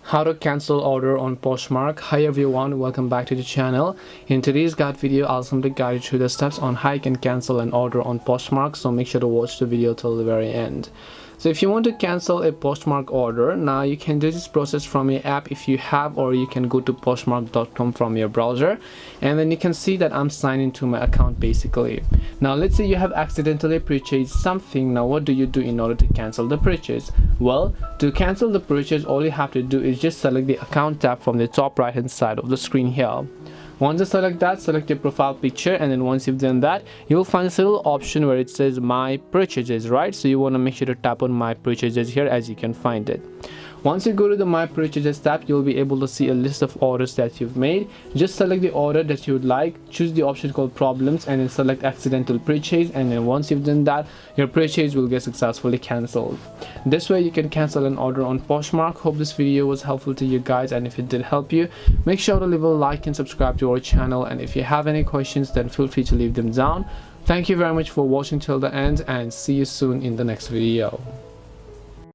How to cancel order on Poshmark. Hi everyone, welcome back to the channel. In today's guide video, I'll simply guide you through the steps on how you can cancel an order on Poshmark, so make sure to watch the video till the very end. So if you want to cancel a Poshmark order, now you can do this process from your app if you have, or you can go to poshmark.com from your browser, and then you can see that I'm signed into my account basically. Now let's say you have accidentally purchased something. Now what do you do in order to cancel the purchase? Well, to cancel the purchase, all you have to do is just select the account tab from the top right hand side of the screen here. Once you select that, select your profile picture, and then once you've done that, you'll find this little option where it says my purchases, right? So you want to make sure to tap on my purchases here, as you can find it. Once you go to the my purchases tab, you'll be able to see a list of orders that you've made. Just select the order that you would like, choose the option called problems, and then select accidental purchase, and then once you've done that, your purchase will get successfully cancelled. This way you can cancel an order on Poshmark. Hope this video was helpful to you guys, and if it did help you, make sure to leave a like and subscribe to our channel, and if you have any questions, then feel free to leave them down. Thank you very much for watching till the end, and see you soon in the next video.